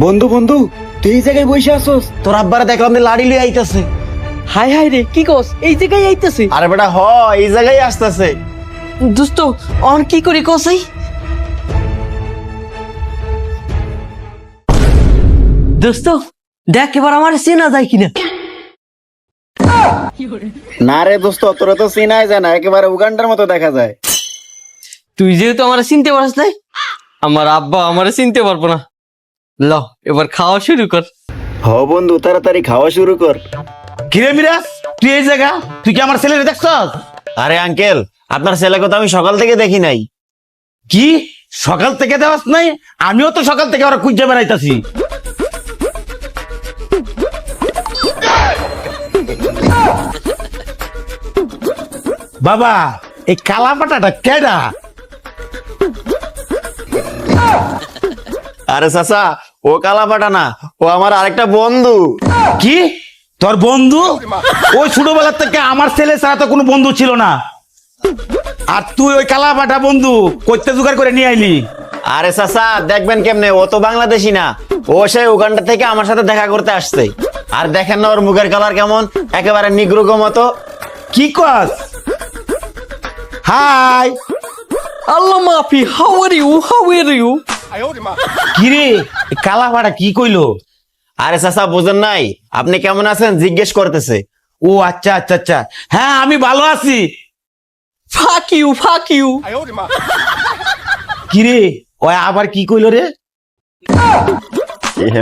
বন্ধু বন্ধু, তুই এই জায়গায় বসে আসোস? তোর আব্বারে দেখলাম যে লাড়ি লিয়ে আইতাছে। হাই হাই রে, কি কস? এই জায়গায় আইতাছে? আরে বেটা এই জায়গায় আসতেছে। দোস্ত অন কি করি কসাই? দোস্ত দেখ এবার আমার চেনা যায় কিনা। না রে দোস্ত, তোরা তো চিনাই যায় না, একেবারে উগান্ডার মতো দেখা যায়। তুই যেহেতু আমার চিনতে পারস নাই, আমার আব্বা আমারে চিনতে পারবো না। ল এবার খাওয়া শুরু কর। হ বন্ধু, তাড়াতাড়ি খাওয়া শুরু কর। কিরে মিরাজ, তুই এই জায়গা, তুই কি আমার ছেলেরে দেখছস? আরে আঙ্কেল, আপনার ছেলেকে তো আমি সকাল থেকে দেখি নাই। কি সকাল থেকে দেওয়াস নাই? আমিও তো সকাল থেকে ওরা খুঁজে বেড়াইতাছি। বাবা, এই কালা পাটাটা কেডা? আরে চাচা, ও কালা পাটা না, ও আমার আরেকটা বন্ধু। কি তোর বন্ধু? ওই ছোটবেলার থেকে আমার ছেলে ছাড়া তো কোনো বন্ধু ছিল না, আর তুই ওই কালা পাটা বন্ধু কইতে জোগাড় করে নিয়ে আইলি? আরে চাচা, দেখবেন কেমনে, ও তো বাংলাদেশি না, ও সেই উগান্ডা থেকে আমার সাথে দেখা করতে আসছে। আর দেখেন না ওর মুখের কালার কেমন, একেবারে নিগ্রো মতো। কি কস? হাই আল্লাহ মাফি, how are you, how are you? কিরে কালা পাটা কি কইলো? আরে চাচা বুঝেন নাই, আপনি কেমন আছেন জিজ্ঞেস করতেছে। ও আচ্ছা আচ্ছা আচ্ছা, হ্যাঁ আমি ভালো আছি। Fuck you, fuck you. কিরে ওই আবার কি কইলো রে?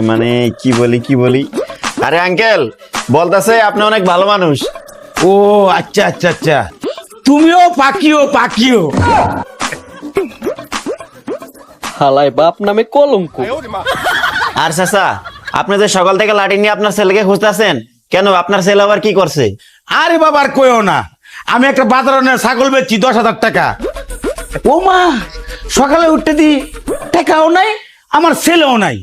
মানে কি বলি? আরে আঙ্কেল বলতেছে আপনি অনেক ভালো মানুষ। ও আচ্ছা আচ্ছা আচ্ছা, তুমিও পাকিও। হালাই বাপ নামে কলঙ্ক। আর চাচা, আপনি যে সকাল থেকে লাঠি নিয়ে আপনার ছেলেকে খুঁজতেছেন কেন? আপনার ছেলে আবার কি করছে? আরে বাবা আর কইও না, আমি একটা বাজারে ছাগল বেচছি 10,000 টাকা। ও মা, সকালে উঠতে দি টাকাও নাই, আমার ছেলেও নাই।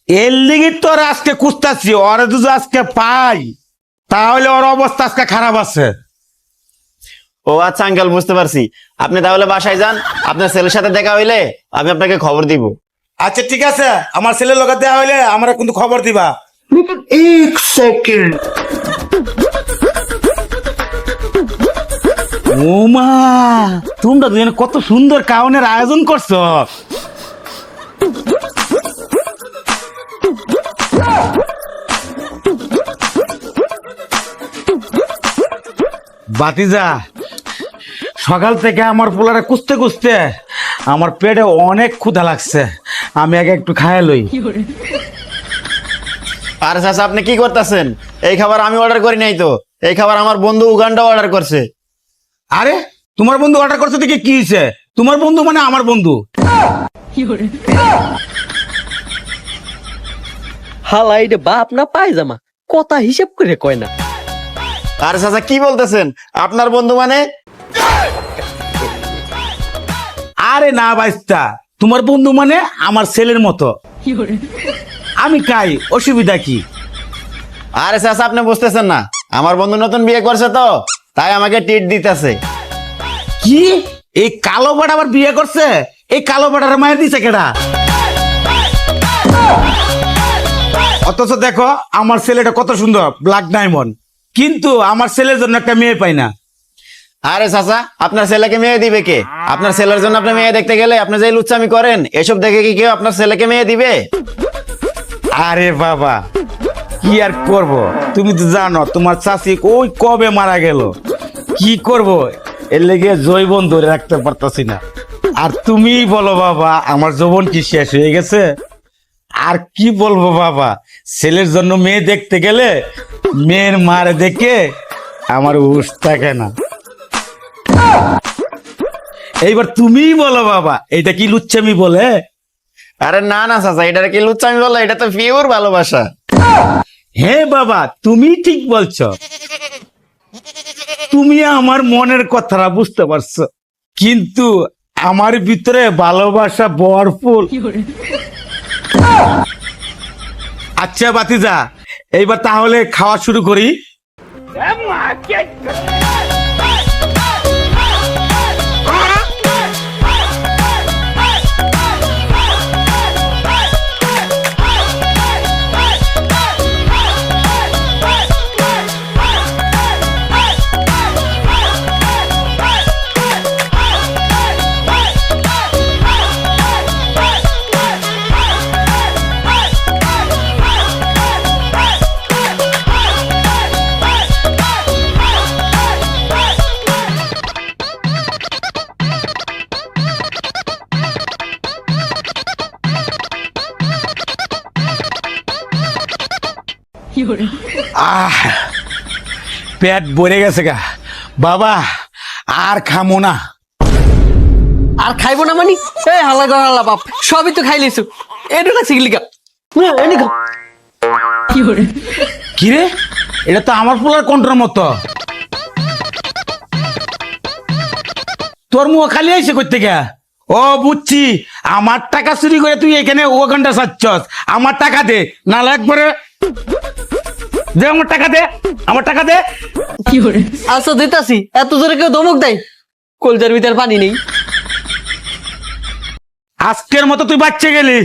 এর লিগে তো আর আজকে খুঁজতেছি, ওরা যদি আজকে পাই তাহলে ওর অবস্থা আজকে খারাপ আছে। ও আচ্ছা আঙ্কেল, বুঝতে পারছি। আপনি তাহলে বাসায় যান, আপনার ছেলের সাথে দেখা হইলে আমি আপনাকে খবর দিব। আচ্ছা ঠিক আছে, আমার ছেলের লোকের দেখা হইলে আমরা কিন্তু খবর দিবা। এক সেকেন্ড। ও মা, তোমরা দুজন কত সুন্দর কাউনের আয়োজন করছো। বাতিজা, সকাল থেকে আমার পোলারে কুঁচতে আমার পেটে অনেক ক্ষুধা লাগছে, আমি আগে একটু খাইয়া লই। আরে চাচা, আপনি কি করতেছেন? এই খাবার আমি অর্ডার করি নাই তো, এই খাবার আমার বন্ধু উগান্ডা অর্ডার করছে। আরে তোমার বন্ধু অর্ডার করছে দেখে কি হয়েছে? তোমার বন্ধু মানে আমার বন্ধু। হালাই রে বাপ না পায়জামা, কথা হিসাব করে কয় না। আরে চাচা কি বলতেছেন, আপনার বন্ধু মানে? আরে না বাইস্তা, তোমার বন্ধু মানে আমার ছেলের মতো। আমি খাই, অসুবিধা কি? আরে চাচা আপনি বুঝতেছেন না, আমার বন্ধু নতুন বিয়ে করছে তো, তাই আমাকে ট্রিট দিতেছে। কি এই কালো পাড়া আবার বিয়ে করছে? এই কালো পাড়ার মায়ের দিছে কেডা? অথচ দেখো আমার ছেলেটা কত সুন্দর, ব্ল্যাক ডায়মন্ড, কিন্তু আমার ছেলের জন্য একটা মেয়ে পাই না। আরে চাচা, আপনার ছেলেকে মেয়ে দিবে কে? আপনার ছেলের জন্য আপনি মেয়ে দেখতে গেলে আপনি যে লুচ্চামি করেন, এসব দেখে কি কেউ আপনার ছেলেকে মেয়ে দিবে? আরে বাবা কি আর করব, তুমি তো জানো তোমার চাচি ওই কবে মারা গেল, কি করব, এর লেগে জৈবন ধরে রাখতে পারতাছি না। আর তুমি বলো বাবা, আমার যৌবন কি শেষ হয়ে গেছে? আর কি বলবো বাবা, ছেলের জন্য মেয়ে দেখতে গেলে মেয়ের মারে দেখে আমার হুঁশ থাকে না। এইবার তুমি বলো বাবা, এটা কি লুচ্চামি বলে? আরে না না চাচা, এটা কি লুচ্চামি বলে? এটা তো পিওর ভালোবাসা। হ্যাঁ বাবা, তুমি ঠিক বলছো, তুমি আমার মনের কথাটা বুঝতে পারছো, কিন্তু আমার ভিতরে ভালোবাসা ভরপুর। আচ্ছা বাতিজা, এইবার তাহলে খাওয়া শুরু করি। আহ পেট ভরে গেছে গা বাবা, আর খামো না। আর খাইবো না মানে এই হাল্লা কর হাল্লা বাপ, সবই তো খাই লিছু, এটা না শিখলিকা কি রে, এটা তো আমার পোলার কন্ট্রোর মতো। তোর মুখ খালি আইসে করতে গা। ও বুঝছি, আমার টাকা চুরি করে তুই এখানে ওখানটা চাচ্ছস। আমার টাকা দে, না একবারে দে, আমার টাকা দে, আমার টাকা দে। আচ্ছা দিতাছি, এত জোরে কেউ ধমক দেয়, কলজার ভিতর পানি নেই। আজকের মতো তুই বাচ্চা গেলি,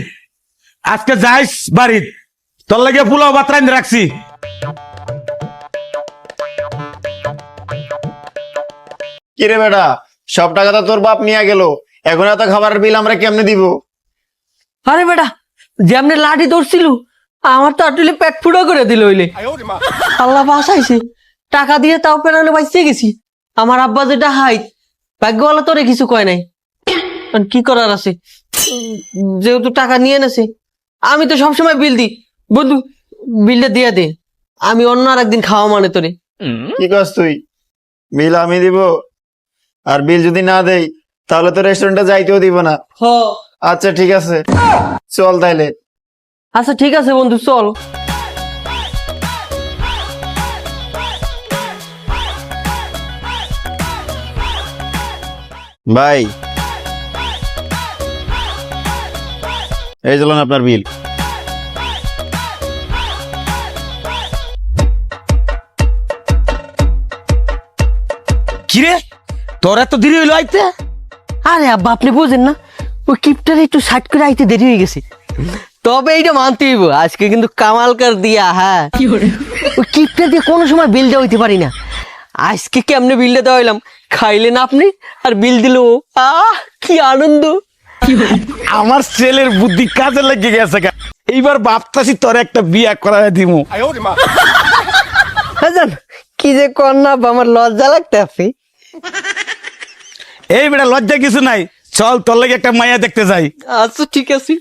আজকে যাইস বাড়িত, তোর লাগে পোলাও ভাত রান্ধে রাখছি। কিরে বেটা, সব টাকা তো তোর বাপ নিয়ে গেল, এখন এত খাবারের বিল আমরা কেমনে দিব? আরে বেটা, যেমনি লাঠি ধরছিল আমার তো আসলে পেট ফুটো করে দিল হইলে। আল্লাহ বাসাইছে, টাকা দিয়ে তাও পেরানো বাইসে গেছি। আমার আব্বা যেটা হাইট, ভাগ্যওয়ালা তোরে কিছু কয় নাই। এখন কি করার আছে, যেহেতু টাকা নিয়ে নেছে, আমি তো সবসময় বিল দিই। বন্ধু বিলটা দিয়ে দে, আমি অন্য আর একদিন খাওয়া মানে তোরে। কি কস তুই? বিল আমি দিব, আর বিল যদি না দেই তাহলে তো রেস্টুরেন্টে যাইতেও দিব না। হ আচ্ছা ঠিক আছে, চল তাইলে। আচ্ছা ঠিক আছে বন্ধু, চল। ভাই, এই চলুন আপনার বিল। কিরে, তোর এত দেরি হইলো আইতে? আরে আব্বা আপনি বুঝেন না, ওই কিপটারে একটু সাইড করে আইতে দেরি হয়ে গেছে। তবে এইটা মানতে হইব, আজকে কিন্তু কামালকার দিয়া। হ্যাঁ, ওই কিপটা দিয়ে কোনো সময় বিল দেওয়া হইতে পারি না। আজকে কেমনে বিলটা দেওয়া হইলাম, খাইলেন আপনি আর বিল দিল ও। কি আনন্দ! আমার ছেলের বুদ্ধি কাজে লেগে গেছে গা। এইবার ভাবতাছি তোর একটা বিয়া করায় দিমু। জান কি যে কন্যা, আমার লজ্জা লাগতে আছে। এই বেটা লজ্জা কিছু নাই, চল তোর লাগে একটা মাইয়া দেখতে যাই। আচ্ছা ঠিক আছে।